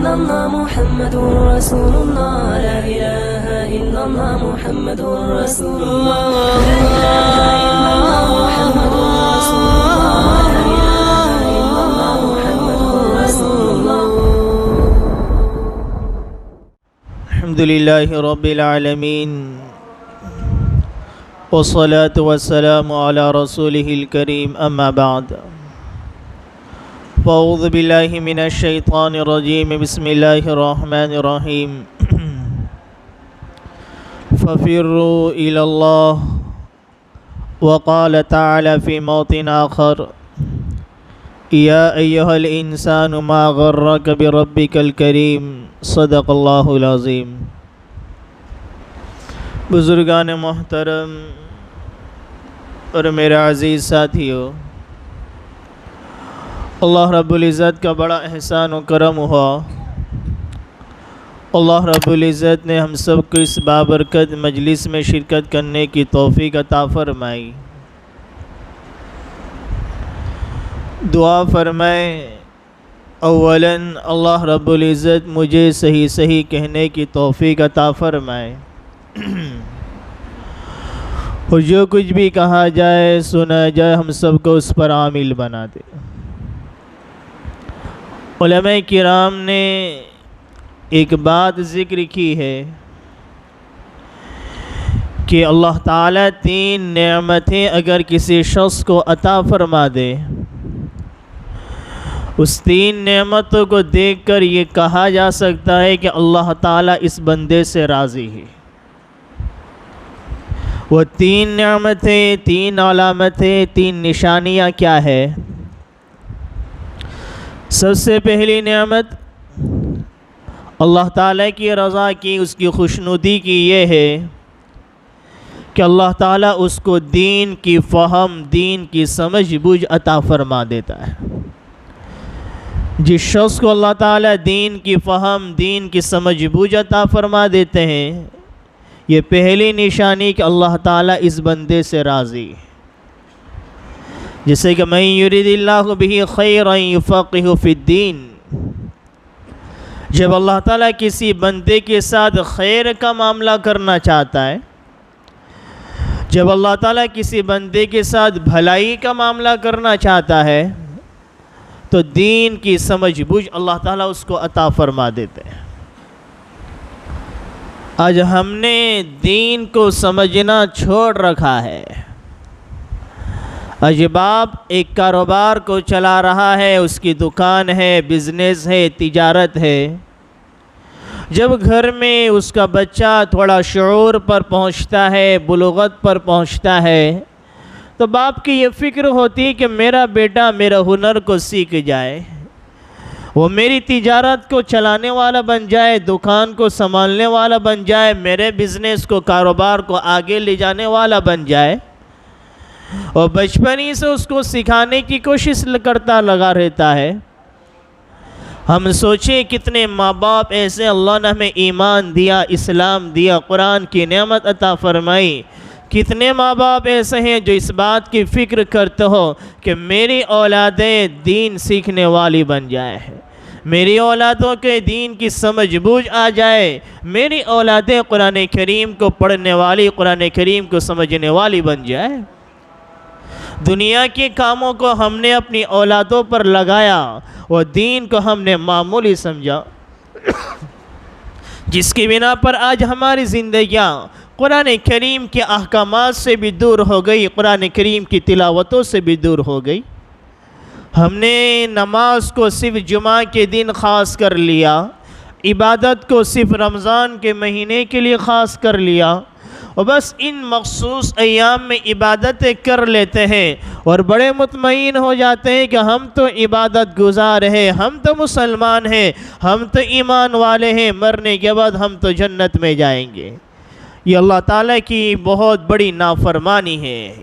إلا الله محمد رسول الله لا إله إلا الله محمد رسول الله لا إله إلا الله محمد رسول الله لا إله إلا الله محمد رسول الله. الحمد لله رب العالمين والصلاة والسلام على رسوله الكريم أما بعد فأعوذ بالله من الشيطان الرجيم بسم الله الرحمن الرحيم ففروا إلى الله وقال تعالى في موطن آخر يا أيها الإنسان ما غرك بربك الكريم صدق اللہ العظیم. بزرگان محترم اور میرے عزیز ساتھیو، اللہ رب العزت کا بڑا احسان و کرم ہوا. اللہ رب العزت نے ہم سب کو اس بابرکت مجلس میں شرکت کرنے کی توفیق عطا فرمائی. دعا فرمائیں اولاً اللہ رب العزت مجھے صحیح کہنے کی توفیق عطا فرمائے اور جو کچھ بھی کہا جائے سنا جائے ہم سب کو اس پر عامل بنا دے. علماء کرام نے ایک بات ذکر کی ہے کہ اللہ تعالیٰ 3 نعمتیں اگر کسی شخص کو عطا فرما دے، اس 3 نعمتوں کو دیکھ کر یہ کہا جا سکتا ہے کہ اللہ تعالیٰ اس بندے سے راضی ہے. وہ 3 نعمتیں، 3 علامتیں، 3 نشانیاں کیا ہے؟ سب سے پہلی نعمت اللہ تعالیٰ کی رضا کی، اس کی خوشنودی کی یہ ہے کہ اللہ تعالیٰ اس کو دین کی فہم، دین کی سمجھ بوجھ عطا فرما دیتا ہے. جس شخص کو اللہ تعالیٰ دین کی فہم، دین کی سمجھ بوجھ عطا فرما دیتے ہیں، یہ پہلی نشانی کہ اللہ تعالیٰ اس بندے سے راضی. جیسے کہ من یرید اللہ بہ خیرا یفقہہ فی الدین، جب اللہ تعالیٰ کسی بندے کے ساتھ خیر کا معاملہ کرنا چاہتا ہے، جب اللہ تعالیٰ کسی بندے کے ساتھ بھلائی کا معاملہ کرنا چاہتا ہے تو دین کی سمجھ بوجھ اللہ تعالیٰ اس کو عطا فرما دیتے ہیں. آج ہم نے دین کو سمجھنا چھوڑ رکھا ہے. آج باپ ایک کاروبار کو چلا رہا ہے، اس کی دکان ہے، بزنس ہے، تجارت ہے. جب گھر میں اس کا بچہ تھوڑا شعور پر پہنچتا ہے، بلوغت پر پہنچتا ہے، تو باپ کی یہ فکر ہوتی ہے کہ میرا بیٹا میرا ہنر کو سیکھ جائے، وہ میری تجارت کو چلانے والا بن جائے، دکان کو سنبھالنے والا بن جائے، میرے بزنس کو، کاروبار کو آگے لے جانے والا بن جائے. اور بچپن ہی سے اس کو سکھانے کی کوشش کرتا لگا رہتا ہے. ہم سوچیں کتنے ماں باپ ایسے اللہ نے ہمیں ایمان دیا، اسلام دیا، قرآن کی نعمت عطا فرمائی. کتنے ماں باپ ایسے ہیں جو اس بات کی فکر کرتے ہو کہ میری اولادیں دین سیکھنے والی بن جائے، میری اولادوں کے دین کی سمجھ بوجھ آ جائے، میری اولادیں قرآن کریم کو پڑھنے والی، قرآن کریم کو سمجھنے والی بن جائے. دنیا کے کاموں کو ہم نے اپنی اولادوں پر لگایا اور دین کو ہم نے معمولی سمجھا، جس کی بنا پر آج ہماری زندگیاں قرآن کریم کے احکامات سے بھی دور ہو گئی، قرآن کریم کی تلاوتوں سے بھی دور ہو گئی. ہم نے نماز کو صرف جمعہ کے دن خاص کر لیا، عبادت کو صرف رمضان کے مہینے کے لیے خاص کر لیا، اور بس ان مخصوص ایام میں عبادتیں کر لیتے ہیں اور بڑے مطمئن ہو جاتے ہیں کہ ہم تو عبادت گزار ہیں، ہم تو مسلمان ہیں، ہم تو ایمان والے ہیں، مرنے کے بعد ہم تو جنت میں جائیں گے. یہ اللہ تعالیٰ کی بہت بڑی نافرمانی ہے.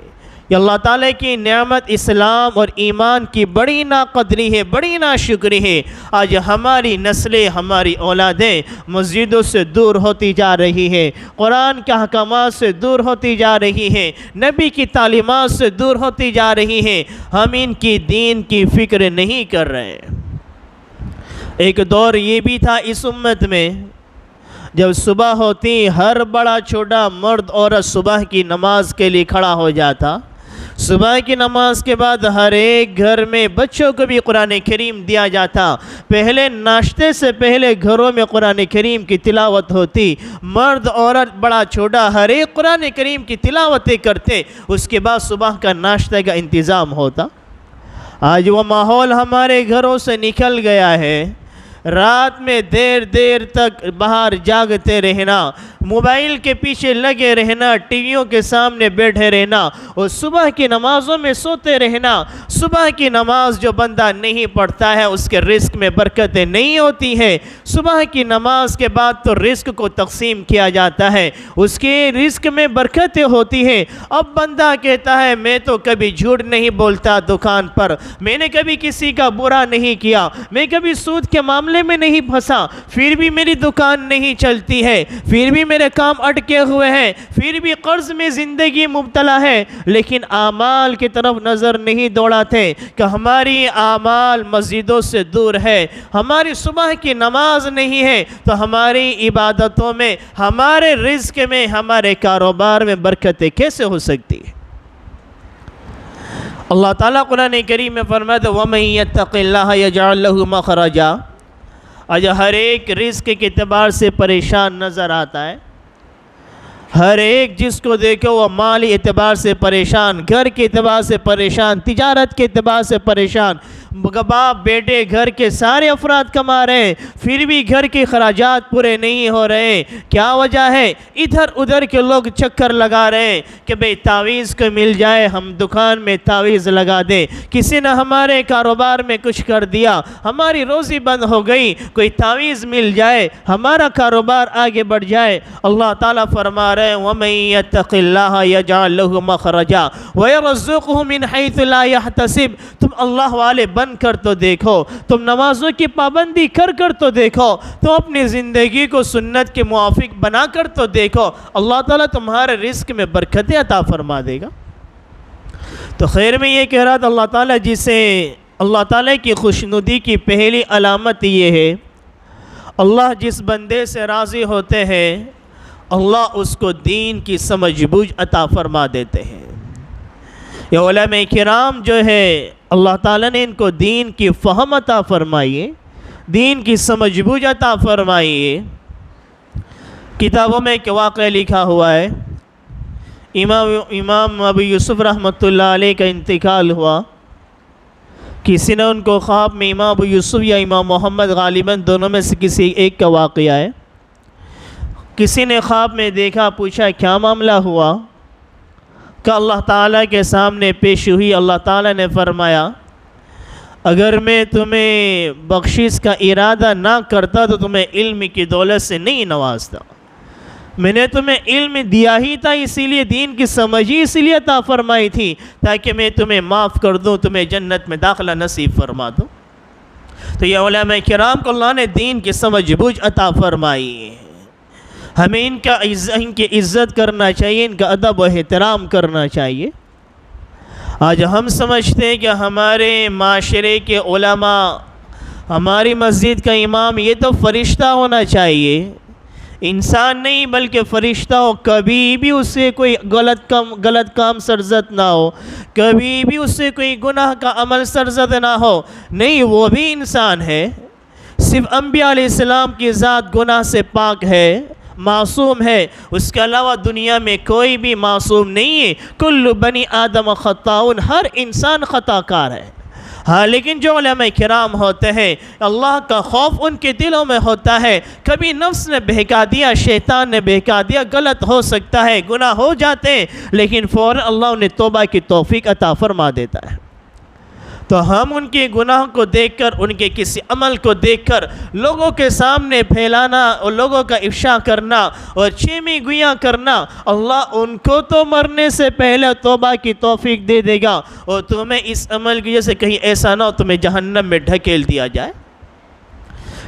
کہ اللہ تعالیٰ کی نعمت اسلام اور ایمان کی بڑی ناقدری ہے، بڑی ناشکری ہے۔ آج ہماری نسلیں، ہماری اولادیں مسجدوں سے دور ہوتی جا رہی ہے، قرآن کے احکامات سے دور ہوتی جا رہی ہے، نبی کی تعلیمات سے دور ہوتی جا رہی ہے۔ ہم ان کی دین کی فکر نہیں کر رہے۔ ایک دور یہ بھی تھا اس امت میں، جب صبح ہوتی ہر بڑا چھوٹا مرد عورت صبح کی نماز کے لیے کھڑا ہو جاتا۔ صبح کی نماز کے بعد ہر ایک گھر میں بچوں کو بھی قرآن کریم دیا جاتا۔ پہلے ناشتے سے پہلے گھروں میں قرآن کریم کی تلاوت ہوتی، مرد عورت بڑا چھوٹا ہر ایک قرآن کریم کی تلاوتیں کرتے، اس کے بعد صبح کا ناشتے کا انتظام ہوتا۔ آج وہ ماحول ہمارے گھروں سے نکل گیا ہے۔ رات میں دیر دیر تک باہر جاگتے رہنا، موبائل کے پیچھے لگے رہنا، ٹی ویوں کے سامنے بیٹھے رہنا اور صبح کی نمازوں میں سوتے رہنا۔ صبح کی نماز جو بندہ نہیں پڑھتا ہے اس کے رزق میں برکتیں نہیں ہوتی ہے۔ صبح کی نماز کے بعد تو رزق کو تقسیم کیا جاتا ہے، اس کے رزق میں برکتیں ہوتی ہیں۔ اب بندہ کہتا ہے میں تو کبھی جھوٹ نہیں بولتا دکان پر، میں نے کبھی کسی کا برا نہیں کیا، میں کبھی سود کے معاملے میں نہیں پھنسا، پھر بھی میری دکان نہیں چلتی ہے، پھر بھی میرے کام اٹکے ہوئے ہیں، پھر بھی قرض میں زندگی مبتلا ہے، لیکن اعمال کی طرف نظر نہیں دوڑاتے کہ ہماری اعمال مسجدوں سے دور ہے، ہماری صبح کی نماز نہیں ہے تو ہماری عبادتوں میں، ہمارے رزق میں، ہمارے کاروبار میں برکتیں کیسے ہو سکتی ہے؟ اللہ تعالیٰ قرآن کریم میں فرماتا ہے وَمَن يَتَّقِ اللَّهَ يَجْعَل لَّهُ مَخْرَجًا۔ آج ہر ایک رزق کے اعتبار سے پریشان نظر آتا ہے، ہر ایک جس کو دیکھو وہ مالی اعتبار سے پریشان، گھر کے اعتبار سے پریشان، تجارت کے اعتبار سے پریشان، باپ بیٹے گھر کے سارے افراد کما رہے ہیں پھر بھی گھر کے اخراجات پورے نہیں ہو رہے۔ کیا وجہ ہے؟ ادھر ادھر کے لوگ چکر لگا رہے ہیں کہ بھئی تعویذ کو مل جائے ہم دکان میں تعویذ لگا دیں، کسی نے ہمارے کاروبار میں کچھ کر دیا، ہماری روزی بند ہو گئی، کوئی تعویذ مل جائے ہمارا کاروبار آگے بڑھ جائے۔ اللہ تعالیٰ فرما رہے ہیں وَمَن يَتَّقِ اللَّهَ يَجْعَل لَّهُ مَخْرَجًا وَيَرْزُقْهُ مِنْ حَيْثُ لَا يَحْتَسِبُ۔ تم اللہ والے بن کر تو دیکھو، تم نمازوں کی پابندی کر تو دیکھو، تم اپنی زندگی کو سنت کے موافق بنا کر تو دیکھو، اللہ تعالیٰ تمہارے رزق میں برکتیں عطا فرما دے گا۔ تو خیر میں یہ کہہ رہا تھا اللہ تعالیٰ جسے اللہ تعالیٰ کی خوشنودی کی پہلی علامت یہ ہے، اللہ جس بندے سے راضی ہوتے ہیں اللہ اس کو دین کی سمجھ بوجھ عطا فرما دیتے ہیں۔ یہ علماء کرام جو ہے اللہ تعالیٰ نے ان کو دین کی فہم عطا فرمائیے، دین کی سمجھ بوجھ عطا فرمائیے۔ کتابوں میں ایک واقعہ لکھا ہوا ہے، امام ابو یوسف رحمۃ اللہ علیہ کا انتقال ہوا، کسی نے ان کو خواب میں، امام ابو یوسف یا امام محمد غالباً دونوں میں سے کسی ایک کا واقعہ ہے، کسی نے خواب میں دیکھا، پوچھا کیا معاملہ ہوا، کہ اللہ تعالیٰ کے سامنے پیش ہوئی، اللہ تعالیٰ نے فرمایا اگر میں تمہیں بخشش کا ارادہ نہ کرتا تو تمہیں علم کی دولت سے نہیں نوازتا، میں نے تمہیں علم دیا ہی تھا، اسی لیے دین کی سمجھی اسی لیے عطا فرمائی تھی تاکہ میں تمہیں معاف کر دوں، تمہیں جنت میں داخلہ نصیب فرما دوں۔ تو یہ علماء کرام کو اللہ نے دین کی سمجھ بوجھ عطا فرمائی ہے، ہمیں ان کی عزت کرنا چاہیے، ان کا ادب و احترام کرنا چاہیے۔ آج ہم سمجھتے ہیں کہ ہمارے معاشرے کے علماء، ہماری مسجد کا امام یہ تو فرشتہ ہونا چاہیے، انسان نہیں بلکہ فرشتہ ہو، کبھی بھی اس سے کوئی غلط کام سرزد نہ ہو، کبھی بھی اس سے کوئی گناہ کا عمل سرزد نہ ہو، نہیں وہ بھی انسان ہے، صرف انبیاء علیہ السلام کی ذات گناہ سے پاک ہے، معصوم ہے، اس کے علاوہ دنیا میں کوئی بھی معصوم نہیں ہے، کل بنی آدم خطاؤن، ہر انسان خطا کار ہے۔ ہاں لیکن جو علماء کرام ہوتے ہیں اللہ کا خوف ان کے دلوں میں ہوتا ہے، کبھی نفس نے بہکا دیا، شیطان نے بہکا دیا، غلط ہو سکتا ہے، گناہ ہو جاتے ہیں، لیکن فوراً اللہ انہیں توبہ کی توفیق عطا فرما دیتا ہے۔ تو ہم ان کے گناہ کو دیکھ کر، ان کے کسی عمل کو دیکھ کر لوگوں کے سامنے پھیلانا اور لوگوں کا افشا کرنا اور چیمی گویاں کرنا، اللہ ان کو تو مرنے سے پہلے توبہ کی توفیق دے دے گا اور تمہیں اس عمل کی وجہ سے کہیں ایسا نہ ہو تمہیں جہنم میں ڈھکیل دیا جائے۔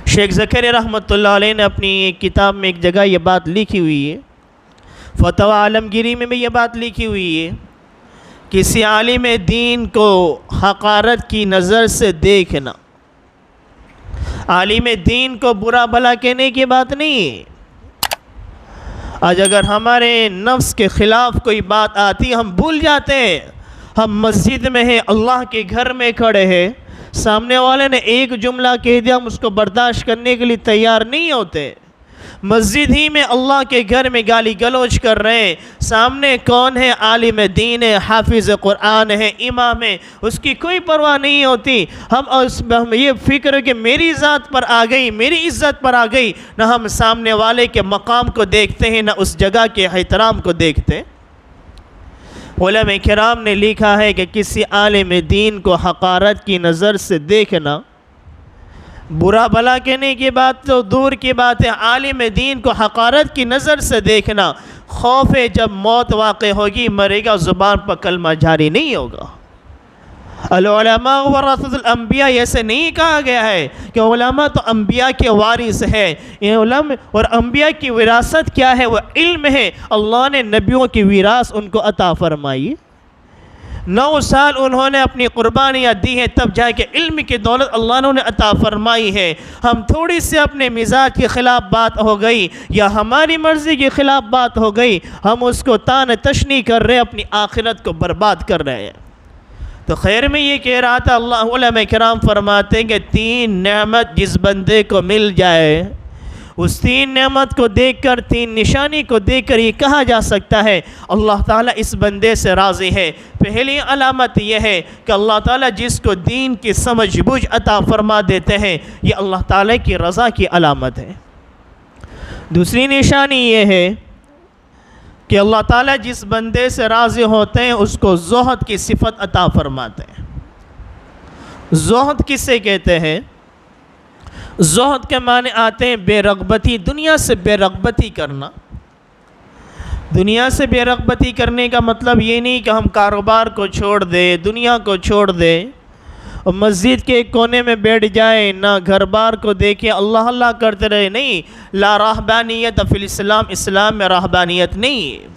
شیخ زکریا رحمۃ اللہ علیہ نے اپنی کتاب میں ایک جگہ یہ بات لکھی ہوئی ہے، فتویٰ عالمگیری میں بھی یہ بات لکھی ہوئی ہے، کسی عالم دین کو حقارت کی نظر سے دیکھنا، عالم دین کو برا بھلا کہنے کی بات نہیں۔ آج اگر ہمارے نفس کے خلاف کوئی بات آتی ہم بھول جاتے ہیں۔ ہم مسجد میں ہیں، اللہ کے گھر میں کھڑے ہیں، سامنے والے نے ایک جملہ کہہ دیا، ہم اس کو برداشت کرنے کے لیے تیار نہیں ہوتے۔ مسجد ہی میں اللہ کے گھر میں گالی گلوچ کر رہے ہیں، سامنے کون ہے؟ عالم دین ہے، حافظ قرآن ہے، امام ہے، اس کی کوئی پرواہ نہیں ہوتی۔ ہم یہ فکر ہے کہ میری ذات پر آ گئی، میری عزت پر آ گئی، نہ ہم سامنے والے کے مقام کو دیکھتے ہیں، نہ اس جگہ کے احترام کو دیکھتے ہیں۔ علماء کرام نے لکھا ہے کہ کسی عالم دین کو حقارت کی نظر سے دیکھنا، برا بھلا کہنے کی بات تو دور کی بات ہے، عالم دین کو حقارت کی نظر سے دیکھنا، خوف ہے جب موت واقع ہوگی، مرے گا، زبان پر کلمہ جاری نہیں ہوگا۔ العلماء ورثۃ الانبیاء، ایسے نہیں کہا گیا ہے کہ علماء تو انبیاء کے وارث ہیں۔ یہ علماء اور انبیاء کی وراثت کیا ہے؟ وہ علم ہے۔ اللہ نے نبیوں کی وراثت ان کو عطا فرمائی، 9 سال انہوں نے اپنی قربانیاں دی ہیں، تب جا کے علم کی دولت اللہ نے انہیں عطا فرمائی ہے۔ ہم تھوڑی سی اپنے مزاج کے خلاف بات ہو گئی یا ہماری مرضی کے خلاف بات ہو گئی، ہم اس کو تان تشنی کر رہے، اپنی آخرت کو برباد کر رہے ہیں۔ تو خیر میں یہ کہہ رہا تھا، اللہ علماء کرام فرماتے ہیں کہ 3 نعمت جس بندے کو مل جائے، اس 3 نعمت کو دیکھ کر، 3 نشانی کو دیکھ کر یہ کہا جا سکتا ہے اللہ تعالیٰ اس بندے سے راضی ہے۔ پہلی علامت یہ ہے کہ اللہ تعالیٰ جس کو دین کی سمجھ بوجھ عطا فرما دیتے ہیں، یہ اللہ تعالیٰ کی رضا کی علامت ہے۔ دوسری نشانی یہ ہے کہ اللہ تعالیٰ جس بندے سے راضی ہوتے ہیں اس کو زہد کی صفت عطا فرماتے ہیں۔ زہد کسے کہتے ہیں؟ زہد کے معنی آتے ہیں بے رغبتی، دنیا سے بے رغبتی کرنا۔ دنیا سے بے رغبتی کرنے کا مطلب یہ نہیں کہ ہم کاروبار کو چھوڑ دیں، دنیا کو چھوڑ دیں اور مسجد کے ایک کونے میں بیٹھ جائیں، نہ گھر بار کو دیکھیں، اللہ اللہ کرتے رہے، نہیں۔ لا راہبانیت فی الاسلام، اسلام میں راہبانیت نہیں۔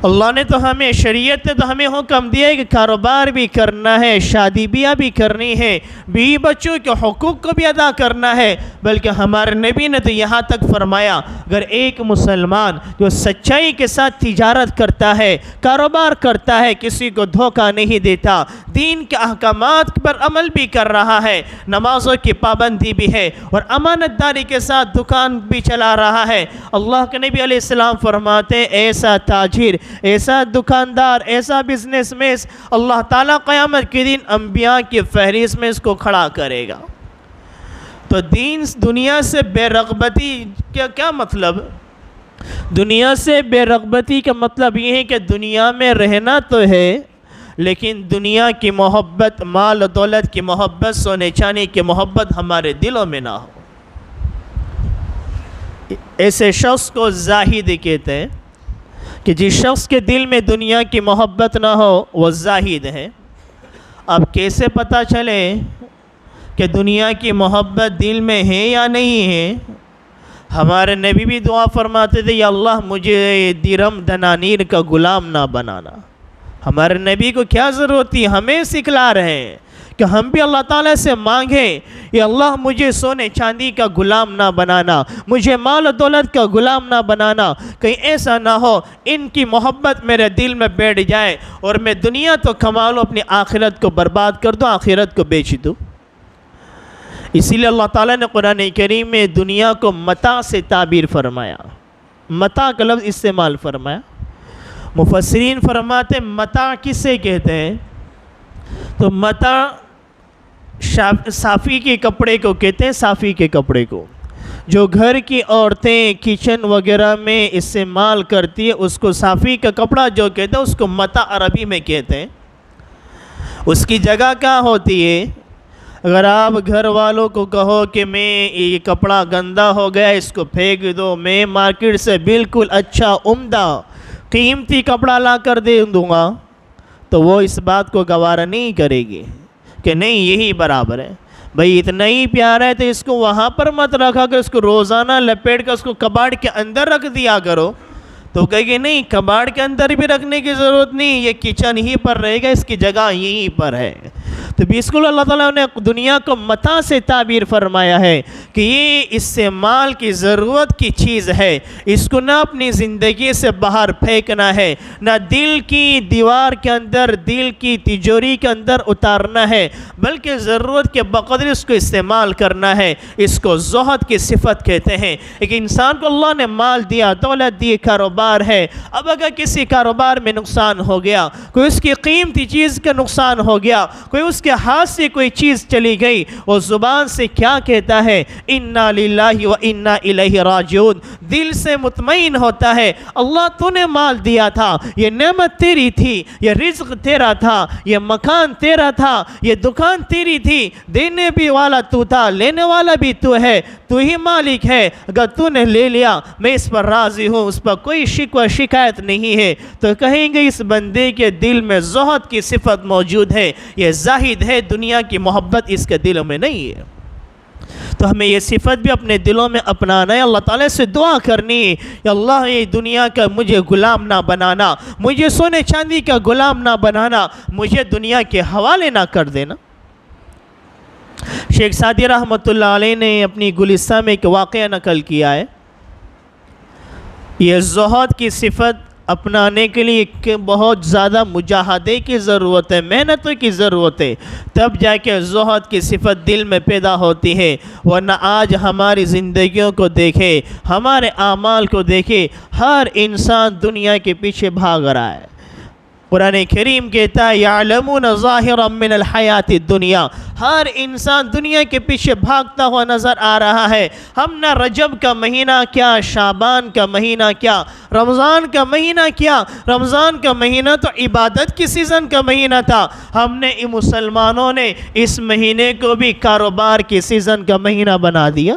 اللہ نے تو ہمیں، شریعت نے تو ہمیں حکم دیا ہے کہ کاروبار بھی کرنا ہے، شادی بیاہ بھی کرنی ہے، بیوی بچوں کے حقوق کو بھی ادا کرنا ہے، بلکہ ہمارے نبی نے تو یہاں تک فرمایا اگر ایک مسلمان جو سچائی کے ساتھ تجارت کرتا ہے، کاروبار کرتا ہے، کسی کو دھوکہ نہیں دیتا، دین کے احکامات پر عمل بھی کر رہا ہے، نمازوں کی پابندی بھی ہے اور امانت داری کے ساتھ دکان بھی چلا رہا ہے، اللہ کے نبی علیہ السلام فرماتے ہیں ایسا تاجر، ایسا دکاندار، ایسا بزنس مین، اللہ تعالیٰ قیامت کے دن انبیاء کی فہرست میں اس کو کھڑا کرے گا۔ تو دنیا سے بے رغبتی کیا مطلب؟ دنیا سے بے رغبتی کا مطلب یہ ہے کہ دنیا میں رہنا تو ہے، لیکن دنیا کی محبت، مال و دولت کی محبت، سونے چاندی کی محبت ہمارے دلوں میں نہ ہو۔ ایسے شخص کو زاہد کہتے ہیں کہ جس شخص کے دل میں دنیا کی محبت نہ ہو وہ زاہد ہے۔ اب کیسے پتہ چلے کہ دنیا کی محبت دل میں ہے یا نہیں ہے؟ ہمارے نبی بھی دعا فرماتے تھے، یا اللہ مجھے درم دنانیر کا غلام نہ بنانا۔ ہمارے نبی کو کیا ضرورت تھی؟ ہمیں سکھلا رہے ہیں کہ ہم بھی اللہ تعالیٰ سے مانگیں، یا اللہ مجھے سونے چاندی کا غلام نہ بنانا، مجھے مال و دولت کا غلام نہ بنانا، کہیں ایسا نہ ہو ان کی محبت میرے دل میں بیٹھ جائے اور میں دنیا تو کما لوں، اپنی آخرت کو برباد کر دوں، آخرت کو بیچ دوں۔ اسی لیے اللہ تعالیٰ نے قرآن کریم میں دنیا کو متاع سے تعبیر فرمایا، متاع کا لفظ استعمال فرمایا۔ مفسرین فرماتے متاع کسے کہتے ہیں؟ تو متاع صافی کے کپڑے کو کہتے ہیں، صافی کے کپڑے کو جو گھر کی عورتیں کچن وغیرہ میں استعمال کرتی ہے، اس کو صافی کا کپڑا جو کہتے ہیں اس کو متاع عربی میں کہتے ہیں۔ اس کی جگہ کیا ہوتی ہے؟ اگر آپ گھر والوں کو کہو کہ میں یہ کپڑا گندا ہو گیا اس کو پھینک دو، میں مارکیٹ سے بالکل اچھا عمدہ قیمتی کپڑا لا کر دے دوں گا، تو وہ اس بات کو گوارا نہیں کرے گی کہ نہیں یہی برابر ہے۔ بھئی اتنا ہی پیارا ہے تو اس کو وہاں پر مت رکھا کہ اس کو روزانہ لپیٹ کر اس کو کباڑ کے اندر رکھ دیا کرو، تو کہے گی نہیں کباڑ کے اندر بھی رکھنے کی ضرورت نہیں، یہ کچن ہی پر رہے گا، اس کی جگہ یہیں پر ہے۔ تو تو بالکل اللہ تعالیٰ نے دنیا کو متاع سے تعبیر فرمایا ہے کہ یہ استعمال کی ضرورت کی چیز ہے، اس کو نہ اپنی زندگی سے باہر پھینکنا ہے، نہ دل کی دیوار کے اندر، دل کی تجوری کے اندر اتارنا ہے، بلکہ ضرورت کے بقدر اس کو استعمال کرنا ہے۔ اس کو زہد کی صفت کہتے ہیں۔ ایک انسان کو اللہ نے مال دیا، دولت دی، کاروبار ہے، اب اگر کسی کاروبار میں نقصان ہو گیا، کوئی اس کی قیمتی چیز کا نقصان ہو گیا، کوئی اس کے ہاتھ سے کوئی چیز چلی گئی، وہ زبان سے کیا کہتا ہے؟ انا للہ و انا الیہ راجعون، دل سے مطمئن ہوتا ہے اللہ تو نے مال دیا تھا، یہ نعمت تیری تھی، یہ رزق تیرا تھا، یہ مکان تیرا تھا، یہ دکان تیری تھی، دینے بھی والا تو تھا، لینے والا بھی تو ہے، تو ہی مالک ہے، اگر تو نے لے لیا میں اس پر راضی ہوں، اس پر کوئی شکوہ شکایت نہیں ہے۔ تو کہیں گے اس بندے کے دل میں زہد کی صفت موجود ہے، یہ زاہد ہے، دنیا کی محبت اس کے دل میں نہیں ہے۔ تو ہمیں یہ صفت بھی اپنے دلوں میں اپنانا ہے، اللہ تعالیٰ سے دعا کرنی ہے کہ اللہ یہ دنیا کا مجھے غلام نہ بنانا، مجھے سونے چاندی کا غلام نہ بنانا، مجھے دنیا کے حوالے نہ کر دینا۔ شیخ سعدی رحمۃ اللہ علیہ نے اپنی گلستان میں ایک واقعہ نقل کیا ہے۔ یہ زہد کی صفت اپنانے کے لیے بہت زیادہ مجاہدے کی ضرورت ہے، محنتوں کی ضرورت ہے، تب جا کے زہد کی صفت دل میں پیدا ہوتی ہے۔ ورنہ آج ہماری زندگیوں کو دیکھے، ہمارے اعمال کو دیکھے، ہر انسان دنیا کے پیچھے بھاگ رہا ہے۔ قرآن کریم کہتا ہے یعلمون ظاہرا من الحیات الدنیا، ہر انسان دنیا کے پیچھے بھاگتا ہوا نظر آ رہا ہے۔ ہم نہ رجب کا مہینہ کیا، شعبان کا مہینہ کیا، رمضان کا مہینہ کیا، رمضان کا مہینہ تو عبادت کی سیزن کا مہینہ تھا، ہم نے مسلمانوں نے اس مہینے کو بھی کاروبار کی سیزن کا مہینہ بنا دیا۔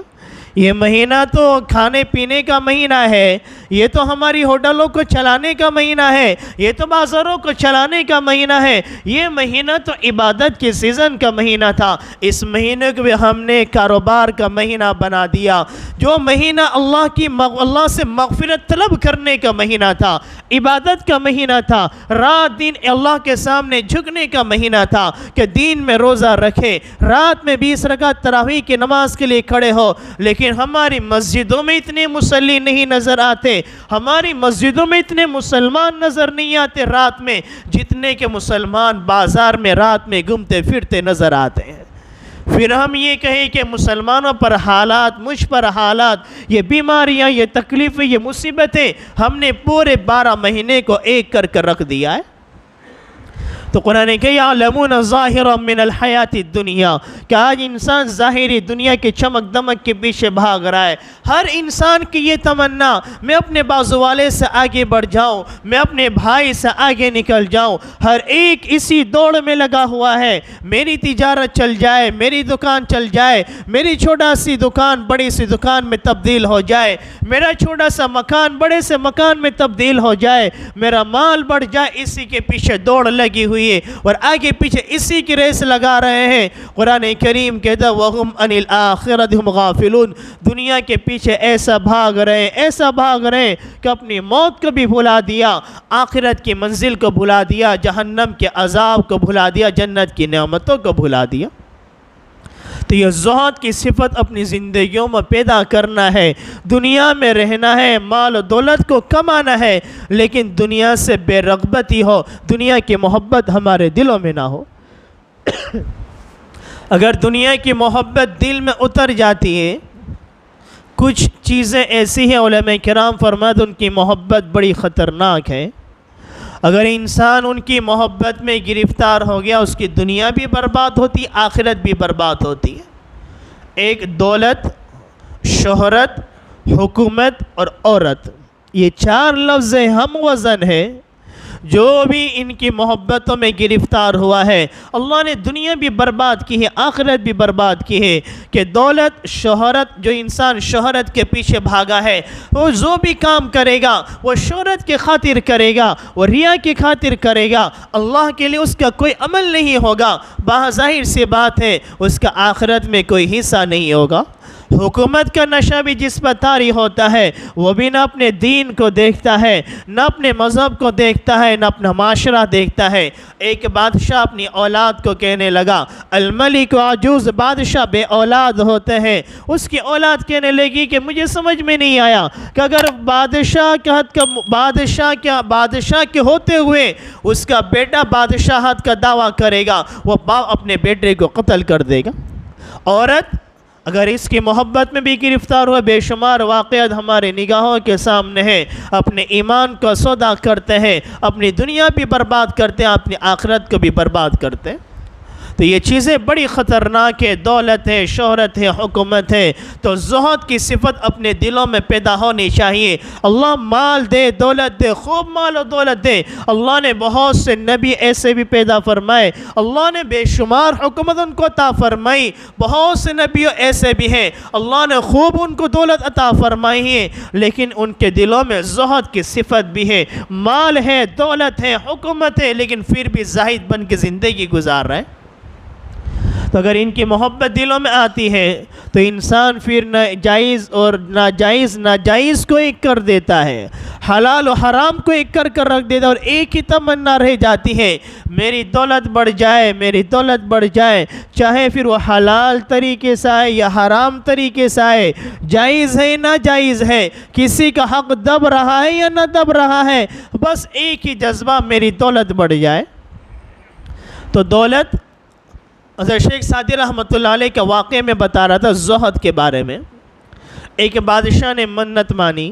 یہ مہینہ تو کھانے پینے کا مہینہ ہے، یہ تو ہماری ہوٹلوں کو چلانے کا مہینہ ہے، یہ تو بازاروں کو چلانے کا مہینہ ہے، یہ مہینہ تو عبادت کی سیزن کا مہینہ تھا، اس مہینے کو بھی ہم نے کاروبار کا مہینہ بنا دیا۔ جو مہینہ اللہ سے مغفرت طلب کرنے کا مہینہ تھا، عبادت کا مہینہ تھا، رات دن اللہ کے سامنے جھکنے کا مہینہ تھا کہ دین میں روزہ رکھے، رات میں 20 رکعت تراویح کی نماز کے لیے کھڑے ہو، لیکن ہماری مسجدوں میں اتنے مصلی نہیں نظر آتے، ہماری مسجدوں میں اتنے مسلمان نظر نہیں آتے رات میں، جتنے کہ مسلمان بازار میں رات میں گھومتے پھرتے نظر آتے ہیں۔ پھر ہم یہ کہیں کہ مسلمانوں پر حالات، مجھ پر حالات، یہ بیماریاں، یہ تکلیفیں، یہ مصیبتیں، ہم نے پورے 12 مہینے کو ایک کر رکھ دیا ہے۔ تو قرآن کہ یعلمون ظاہرا من الحیات الدنیا، کہ آج انسان ظاہری دنیا کے چمک دمک کے پیچھے بھاگ رہا ہے۔ ہر انسان کی یہ تمنا، میں اپنے بازو والے سے آگے بڑھ جاؤں، میں اپنے بھائی سے آگے نکل جاؤں، ہر ایک اسی دوڑ میں لگا ہوا ہے، میری تجارت چل جائے، میری دکان چل جائے، میری چھوٹا سی دکان بڑی سی دکان میں تبدیل ہو جائے، میرا چھوٹا سا مکان بڑے سے مکان میں تبدیل ہو جائے، میرا مال بڑھ جائے، اسی کے پیچھے دوڑ لگی ہوئی اور آگے پیچھے اسی کی ریس لگا رہے ہیں۔ قرآن کریم کہتا ہے وَهُمْ عَنِ الْآخِرَةِ هُمْ غَافِلُونَ، دنیا کے پیچھے ایسا بھاگ رہے ہیں کہ اپنی موت کو بھی بھلا دیا، آخرت کی منزل کو بھلا دیا، جہنم کے عذاب کو بھلا دیا، جنت کی نعمتوں کو بھلا دیا۔ تو یہ زہد کی صفت اپنی زندگیوں میں پیدا کرنا ہے، دنیا میں رہنا ہے، مال و دولت کو کمانا ہے، لیکن دنیا سے بے رغبتی ہو، دنیا کی محبت ہمارے دلوں میں نہ ہو۔ اگر دنیا کی محبت دل میں اتر جاتی ہے، کچھ چیزیں ایسی ہیں علماء کرام فرماتے ان کی محبت بڑی خطرناک ہے۔ اگر انسان ان کی محبت میں گرفتار ہو گیا، اس کی دنیا بھی برباد ہوتی، آخرت بھی برباد ہوتی ہے۔ ایک دولت، شہرت، حکومت اور عورت، یہ 4 لفظ ہم وزن ہے۔ جو بھی ان کی محبتوں میں گرفتار ہوا ہے، اللہ نے دنیا بھی برباد کی ہے، آخرت بھی برباد کی ہے۔ کہ دولت، شہرت، جو انسان شہرت کے پیچھے بھاگا ہے، وہ جو بھی کام کرے گا وہ شہرت کی خاطر کرے گا، وہ ریا کی خاطر کرے گا، اللہ کے لیے اس کا کوئی عمل نہیں ہوگا، بظاہر سی بات ہے اس کا آخرت میں کوئی حصہ نہیں ہوگا۔ حکومت کا نشہ بھی جس پر طاری ہوتا ہے وہ بھی نہ اپنے دین کو دیکھتا ہے، نہ اپنے مذہب کو دیکھتا ہے، نہ اپنا معاشرہ دیکھتا ہے۔ ایک بادشاہ اپنی اولاد کو کہنے لگا، الملک عجوز، بادشاہ بے اولاد ہوتے ہیں۔ اس کی اولاد کہنے لگی کہ مجھے سمجھ میں نہیں آیا کہ اگر بادشاہ کے ہوتے ہوئے اس کا بیٹا بادشاہت کا دعویٰ کرے گا، وہ باپ اپنے بیٹے کو قتل کر دے گا۔ عورت اگر اس کی محبت میں بھی گرفتار ہوا، بے شمار واقعات ہمارے نگاہوں کے سامنے ہیں، اپنے ایمان کو سودا کرتے ہیں، اپنی دنیا بھی برباد کرتے ہیں، اپنی آخرت کو بھی برباد کرتے ہیں۔ تو یہ چیزیں بڑی خطرناک ہے، دولت ہے، شہرت ہے، حکومت ہے۔ تو زہد کی صفت اپنے دلوں میں پیدا ہونی چاہیے۔ اللہ مال دے، دولت دے، خوب مال و دولت دے۔ اللہ نے بہت سے نبی ایسے بھی پیدا فرمائے، اللہ نے بے شمار حکومت ان کو عطا فرمائی، بہت سے نبی ایسے بھی ہیں اللہ نے خوب ان کو دولت عطا فرمائی ہے، لیکن ان کے دلوں میں زہد کی صفت بھی ہے، مال ہے، دولت ہے، حکومت ہے، لیکن پھر بھی زاہد بن کے زندگی گزار رہے ہیں۔ تو اگر ان کی محبت دلوں میں آتی ہے تو انسان پھر جائز اور ناجائز کو ایک کر دیتا ہے، حلال و حرام کو ایک کر رکھ دیتا ہے، اور ایک ہی تمنا رہ جاتی ہے، میری دولت بڑھ جائے، میری دولت بڑھ جائے، چاہے پھر وہ حلال طریقے سے آئے یا حرام طریقے سے آئے، جائز ہے ناجائز ہے، کسی کا حق دب رہا ہے یا نہ دب رہا ہے، بس ایک ہی جذبہ، میری دولت بڑھ جائے۔ تو دولت حضرت شیخ سعدی رحمۃ اللہ علیہ کے واقعے میں بتا رہا تھا زہد کے بارے میں۔ ایک بادشاہ نے منت مانی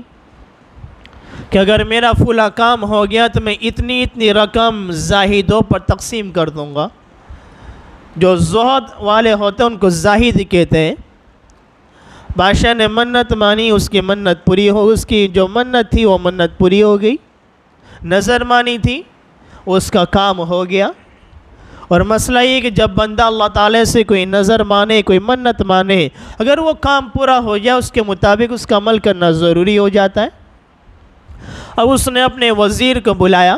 کہ اگر میرا فلاں کام ہو گیا تو میں اتنی رقم زاہدوں پر تقسیم کر دوں گا۔ جو زہد والے ہوتے ہیں ان کو زاہد کہتے ہیں۔ بادشاہ نے منت مانی، اس کی منت پوری ہو، اس کی جو منت تھی وہ منت پوری ہو گئی، نظر مانی تھی اس کا کام ہو گیا۔ اور مسئلہ یہ کہ جب بندہ اللہ تعالیٰ سے کوئی نظر مانے، کوئی منت مانے، اگر وہ کام پورا ہو جائے اس کے مطابق اس کا عمل کرنا ضروری ہو جاتا ہے۔ اب اس نے اپنے وزیر کو بلایا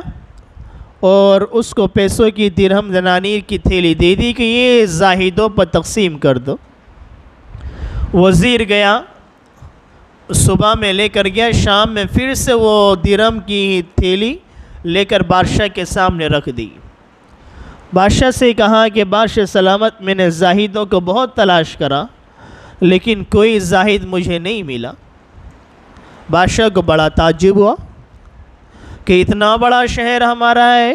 اور اس کو پیسوں کی درہم دنانیر کی تھیلی دے دی کہ یہ زاہدوں پر تقسیم کر دو۔ وزیر گیا، صبح میں لے کر گیا، شام میں پھر سے وہ درہم کی تھیلی لے کر بادشاہ کے سامنے رکھ دی۔ بادشاہ سے کہا کہ بادشاہ سلامت، میں نے زاہدوں کو بہت تلاش کرا لیکن کوئی زاہد مجھے نہیں ملا۔ بادشاہ کو بڑا تعجب ہوا کہ اتنا بڑا شہر ہمارا ہے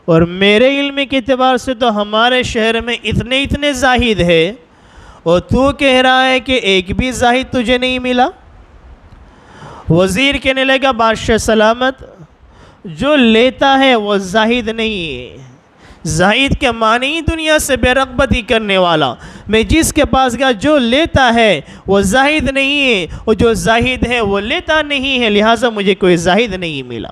اور میرے علم کے اعتبار سے تو ہمارے شہر میں اتنے زاہد ہے، اور تو کہہ رہا ہے کہ ایک بھی زاہد تجھے نہیں ملا۔ وزیر کہنے لگا بادشاہ سلامت، جو لیتا ہے وہ زاہد نہیں ہے، زاہد کے معنی دنیا سے بے رغبتی کرنے والا۔ میں جس کے پاس گیا جو لیتا ہے وہ زاہد نہیں ہے، اور جو زاہد ہے وہ لیتا نہیں ہے، لہٰذا مجھے کوئی زاہد نہیں ملا۔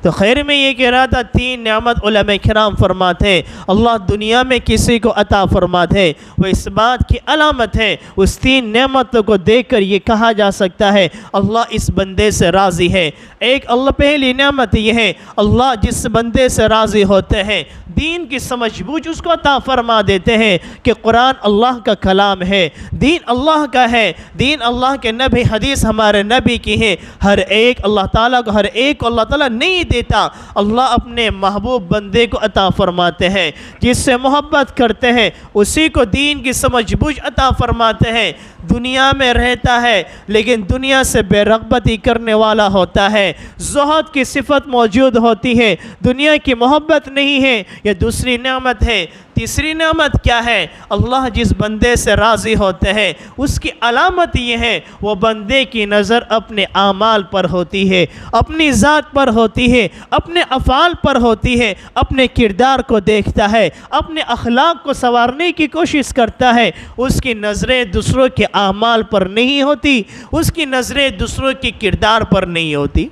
تو خیر میں یہ کہہ رہا تھا، 3 نعمت علماء کرام فرماتے ہیں اللہ دنیا میں کسی کو عطا فرماتے ہیں، وہ اس بات کی علامت ہے، اس 3 نعمتوں کو دیکھ کر یہ کہا جا سکتا ہے اللہ اس بندے سے راضی ہے۔ ایک اللہ پہلی نعمت یہ ہے، اللہ جس بندے سے راضی ہوتے ہیں دین کی سمجھ بوجھ اس کو عطا فرما دیتے ہیں کہ قرآن اللہ کا کلام ہے، دین اللہ کا ہے، دین اللہ کے نبی، حدیث ہمارے نبی کی ہے۔ ہر ایک اللہ تعالیٰ کو، ہر ایک کو اللہ تعالیٰ نہیں دیتا، اللہ اپنے محبوب بندے کو عطا فرماتے ہیں، جس سے محبت کرتے ہیں اسی کو دین کی سمجھ بوجھ عطا فرماتے ہیں۔ دنیا میں رہتا ہے لیکن دنیا سے بے رغبتی کرنے والا ہوتا ہے، زہد کی صفت موجود ہوتی ہے، دنیا کی محبت نہیں ہے، یہ دوسری نعمت ہے۔ تیسری نعمت کیا ہے؟ اللہ جس بندے سے راضی ہوتے ہیں اس کی علامت یہ ہے وہ بندے کی نظر اپنے اعمال پر ہوتی ہے، اپنی ذات پر ہوتی ہے، اپنے افعال پر ہوتی ہے، اپنے کردار کو دیکھتا ہے، اپنے اخلاق کو سنوارنے کی کوشش کرتا ہے، اس کی نظریں دوسروں کے اعمال پر نہیں ہوتی، اس کی نظریں دوسروں کی کردار پر نہیں ہوتی۔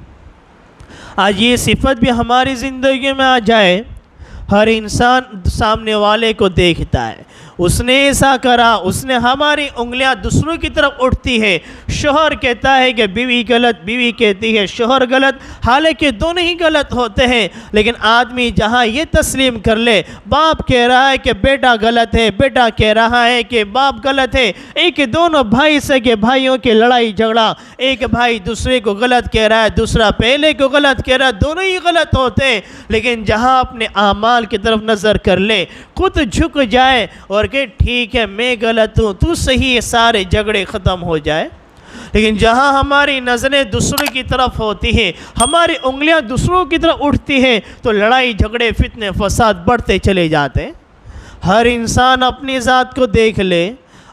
آج یہ صفت بھی ہماری زندگی میں آ جائے، ہر انسان سامنے والے کو دیکھتا ہے، اس نے ایسا کرا، اس نے ہماری انگلیاں دوسروں کی طرف اٹھتی ہے۔ شوہر کہتا ہے کہ بیوی غلط، بیوی کہتی ہے شوہر غلط، حالانکہ دونوں ہی غلط ہوتے ہیں، لیکن آدمی جہاں یہ تسلیم کر لے، باپ کہہ رہا ہے کہ بیٹا غلط ہے، بیٹا کہہ رہا ہے کہ باپ غلط ہے، ایک دونوں بھائی سگے بھائیوں کی لڑائی جھگڑا، ایک بھائی دوسرے کو غلط کہہ رہا ہے، دوسرا پہلے کو غلط کہہ رہا ہے، دونوں ہی غلط ہوتے ہیں، لیکن جہاں اپنے اعمال کی طرف نظر کر لے، خود جھک جائے اور کہ ٹھیک ہے میں غلط ہوں تو صحیح ہے، سارے جھگڑے ختم ہو جائے۔ لیکن جہاں ہماری نظریں دوسروں کی طرف ہوتی ہیں، ہماری انگلیاں دوسروں کی طرف اٹھتی ہیں، تو لڑائی جھگڑے فتنے فساد بڑھتے چلے جاتے ہیں۔ ہر انسان اپنی ذات کو دیکھ لے،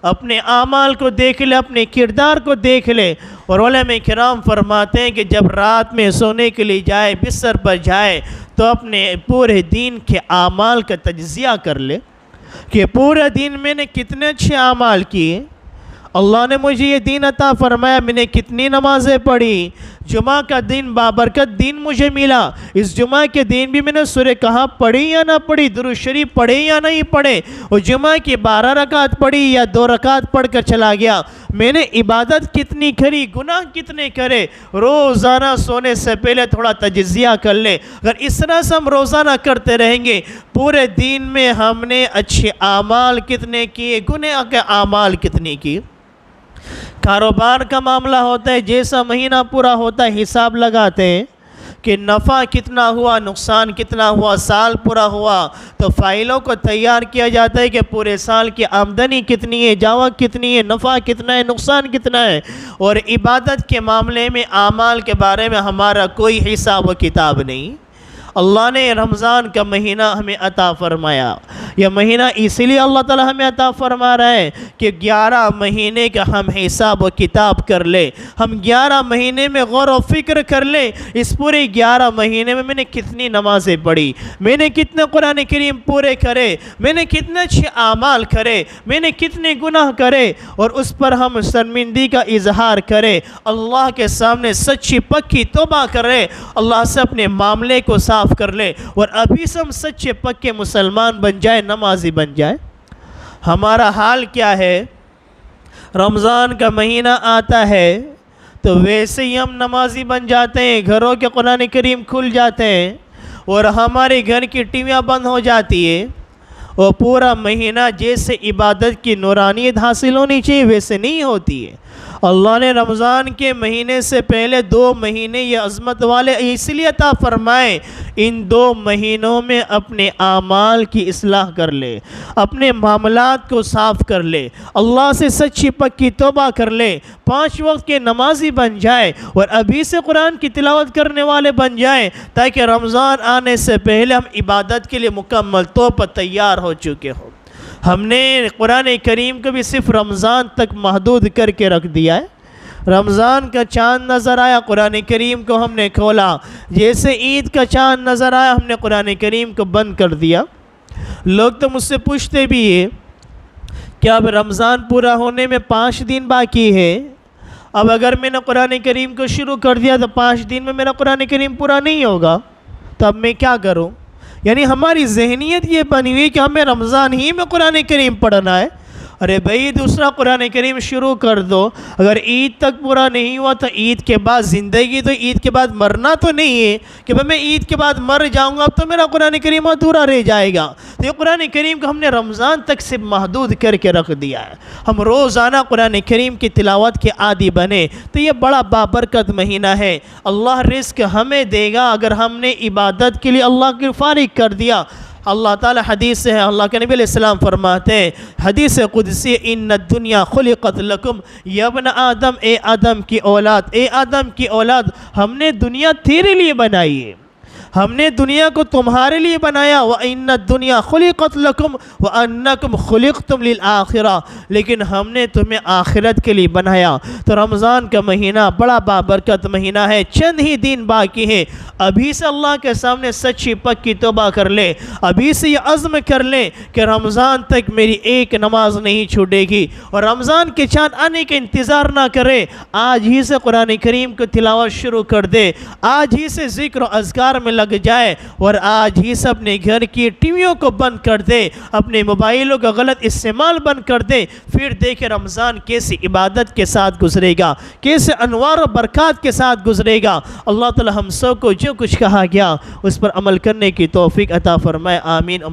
اپنے اعمال کو دیکھ لے، اپنے کردار کو دیکھ لے، اور علماء کرام فرماتے ہیں کہ جب رات میں سونے کے لیے جائے، بستر پر جائے، تو اپنے پورے دین کے اعمال کا تجزیہ کر لے کہ پورے دن میں نے کتنے اچھے اعمال کیے، اللہ نے مجھے یہ دین عطا فرمایا، میں نے کتنی نمازیں پڑھی، جمعہ کا دن بابرکت دین مجھے ملا، اس جمعہ کے دن بھی میں نے سورہ کہف پڑھی یا نہ پڑھی، درود شریف پڑھے یا نہیں پڑھے، اور جمعہ کی 12 رکعت پڑھی یا 2 رکعت پڑھ کر چلا گیا، میں نے عبادت کتنی کری، گناہ کتنے کرے۔ روزانہ سونے سے پہلے تھوڑا تجزیہ کر لے، اگر اس طرح سے ہم روزانہ کرتے رہیں گے، پورے دین میں ہم نے اچھے اعمال کتنے کیے، گناہ کے اعمال کتنے کیے۔ کاروبار کا معاملہ ہوتا ہے، جیسا مہینہ پورا ہوتا ہے حساب لگاتے ہیں کہ نفع کتنا ہوا، نقصان کتنا ہوا، سال پورا ہوا تو فائلوں کو تیار کیا جاتا ہے کہ پورے سال کی آمدنی کتنی ہے، جاوک کتنی ہے، نفع کتنا ہے، نقصان کتنا ہے۔ اور عبادت کے معاملے میں اعمال کے بارے میں ہمارا کوئی حساب و کتاب نہیں۔ اللہ نے رمضان کا مہینہ ہمیں عطا فرمایا، یہ مہینہ اس لیے اللہ تعالی ہمیں عطا فرما رہا ہے کہ 11 مہینے کا ہم حساب و کتاب کر لے، ہم 11 مہینے میں غور و فکر کر لے، اس پورے 11 مہینے میں نے کتنی نمازیں پڑھی، میں نے کتنے قرآن کریم پورے کرے، میں نے کتنے اچھے اعمال کرے، میں نے کتنے گناہ کرے، اور اس پر ہم شرمندگی کا اظہار کرے، اللہ کے سامنے سچی پکی توبہ کرے، اللہ سے اپنے معاملے کو صاف کر لے، اور ابھی سے ہم سچے پکے مسلمان بن جائے، نمازی بن جائے۔ ہمارا حال کیا ہے؟ رمضان کا مہینہ آتا ہے تو ویسے ہی ہم نمازی بن جاتے ہیں، گھروں کے قرآن کریم کھل جاتے ہیں، اور ہمارے گھر کی ٹیویاں بند ہو جاتی ہے، اور پورا مہینہ جیسے عبادت کی نورانیت حاصل ہونی چاہیے ویسے نہیں ہوتی ہے۔ اللہ نے رمضان کے مہینے سے پہلے 2 مہینے یہ عظمت والے اس لیے عطا فرمائے، ان 2 مہینوں میں اپنے اعمال کی اصلاح کر لے، اپنے معاملات کو صاف کر لے، اللہ سے سچی پکی توبہ کر لے، 5 وقت کے نمازی بن جائے، اور ابھی سے قرآن کی تلاوت کرنے والے بن جائیں، تاکہ رمضان آنے سے پہلے ہم عبادت کے لیے مکمل طور پر تیار ہو چکے ہوں۔ ہم نے قرآن کریم کو بھی صرف رمضان تک محدود کر کے رکھ دیا ہے۔ رمضان کا چاند نظر آیا، قرآن کریم کو ہم نے کھولا، جیسے عید کا چاند نظر آیا ہم نے قرآن کریم کو بند کر دیا۔ لوگ تو مجھ سے پوچھتے بھی ہیں کہ اب رمضان پورا ہونے میں 5 دن باقی ہے، اب اگر میں نے قرآن کریم کو شروع کر دیا تو 5 دن میں میرا قرآن کریم پورا نہیں ہوگا، تو اب میں کیا کروں؟ یعنی ہماری ذہنیت یہ بنی ہوئی کہ ہمیں رمضان ہی میں قرآن کریم پڑھنا ہے۔ ارے بھائی دوسرا قرآن کریم شروع کر دو، اگر عید تک پورا نہیں ہوا تو عید کے بعد زندگی، تو عید کے بعد مرنا تو نہیں ہے کہ میں عید کے بعد مر جاؤں گا، اب تو میرا قرآن کریم ادھورا رہ جائے گا۔ تو یہ قرآن کریم کو ہم نے رمضان تک سے محدود کر کے رکھ دیا ہے، ہم روزانہ قرآن کریم کی تلاوت کے عادی بنے، تو یہ بڑا بابرکت مہینہ ہے۔ اللہ رزق ہمیں دے گا اگر ہم نے عبادت کے لیے اللہ کی فارغ کر دیا۔ اللہ تعالی حدیث سے ہے، اللہ کے نبی علیہ السلام فرماتے ہیں، حدیث قدسی، ان الدنیا خلقت لکم یا ابن آدم، اے آدم کی اولاد، اے آدم کی اولاد، ہم نے دنیا تیرے لیے بنائی ہے، ہم نے دنیا کو تمہارے لیے بنایا۔ وَإِنَّ الدُّنْيَا خُلِقَتْ لَكُمْ وَأَنَّكُمْ خُلِقْتُمْ لِلْآخِرَةِ، لیکن ہم نے تمہیں آخرت کے لیے بنایا۔ تو رمضان کا مہینہ بڑا بابرکت مہینہ ہے، چند ہی دن باقی ہے، ابھی سے اللہ کے سامنے سچی پکی توبہ کر لے، ابھی سے یہ عزم کر لے کہ رمضان تک میری ایک نماز نہیں چھوٹے گی، اور رمضان کے چاند آنے کا انتظار نہ کرے، آج ہی سے قرآن کریم کو تلاوت شروع کر دے، آج ہی سے ذکر و اذکار میں لگ جائے اور آج ہی سے اپنے گھر کی ٹی ویوں کو بند کر دے، اپنے موبائلوں کا غلط استعمال بند کر دے، پھر دیکھیں رمضان کیسی عبادت کے ساتھ گزرے گا، کیسے انوار و برکات کے ساتھ گزرے گا۔ اللہ تعالی ہم سب کو جو کچھ کہا گیا اس پر عمل کرنے کی توفیق عطا فرمائے، آمین۔